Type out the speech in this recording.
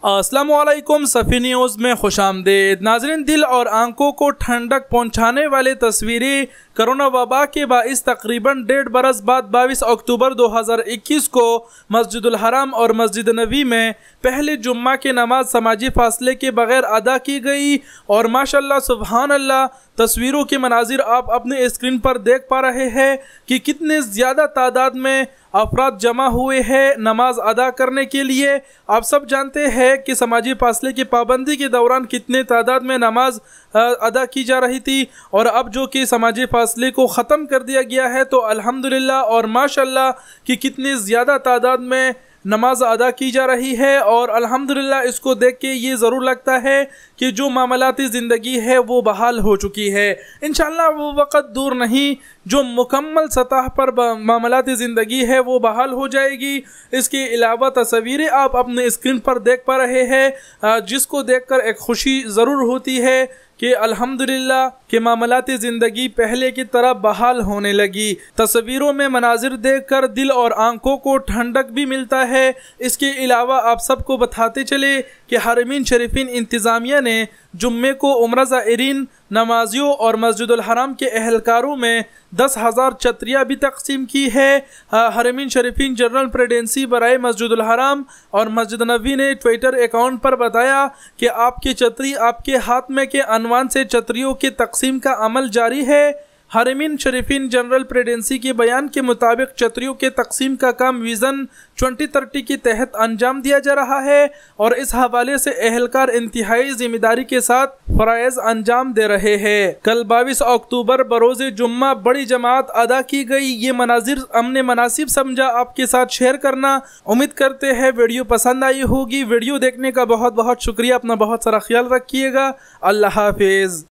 अस्सलाम वालेकुम। सफ़ी न्यूज़ में खुशामदीद। नाज़रीन, दिल और आंखों को ठंडक पहुँचाने वाली तस्वीरें कोरोना वबा के बाइस तकरीबन 1.5 बरस बाद 22 अक्टूबर 2021 को मस्जिदुल हराम और मस्जिद नबी में पहले जुम्मा की नमाज समाजी फासले के बगैर अदा की गई। और माशाल्लाह सुबहान अल्लाह, तस्वीरों के मनाजिर आप अपने स्क्रीन पर देख पा रहे हैं कि कितने ज़्यादा तादाद में अफराद जमा हुए हैं नमाज अदा करने के लिए। आप सब जानते हैं कि समाजी फासले की पाबंदी के दौरान कितने तादाद में नमाज अदा की जा रही थी, और अब जो कि समाजी फासले को ख़त्म कर दिया गया है तो अल्हम्दुलिल्लाह और माशाल्लाह कि कितनी ज़्यादा तादाद में नमाज अदा की जा रही है। और अल्हम्दुलिल्लाह इसको देख के ये ज़रूर लगता है कि जो मामलाती ज़िंदगी है वो बहाल हो चुकी है। इंशाअल्लाह वो वक़्त दूर नहीं जो मुकम्मल सतह पर मामलाती ज़िंदगी है वो बहाल हो जाएगी। इसके अलावा तस्वीरें आप अपने स्क्रीन पर देख पा रहे हैं, जिसको देखकर एक खुशी ज़रूर होती है कि अल्हम्दुलिल्लाह कि मामलाती ज़िंदगी पहले की तरह बहाल होने लगी। तस्वीरों में मनाजिर देखकर दिल और आंखों को ठंडक भी मिलता है। इसके अलावा आप सबको बताते चले कि हरमीन शरीफीन इंतज़ामिया ने जुम्मे को उम्रा ज़ायरीन, नमाजियों और मस्जिदुल हराम के अहलकारों में 10,000 छतरियाँ भी तकसीम की है। हरमीन शरीफीन जनरल प्रेसिडेंसी बराए मस्जिदुल हराम और मस्जिद नबी ने ट्विटर अकाउंट पर बताया कि आपकी छतरी आपके हाथ में के अनवान से छतरियों के तकसीम का अमल जारी है। हरमीन शरीफीन जनरल प्रेसिडेंसी के बयान के मुताबिक छतरियों के तकसीम का काम विज़न 2030 के तहत अंजाम दिया जा रहा है, और इस हवाले से अहलकार इंतहाई जिम्मेदारी के साथ फ़राइज़ अंजाम दे रहे हैं। कल 22 अक्टूबर बरोज़े जुम्मा बड़ी जमात अदा की गई। ये मनाजिर हमने मुनासिब समझा आपके साथ शेयर करना। उम्मीद करते हैं वीडियो पसंद आई होगी। वीडियो देखने का बहुत बहुत शुक्रिया। अपना बहुत सारा ख्याल रखिएगा। अल्लाह हाफिज़।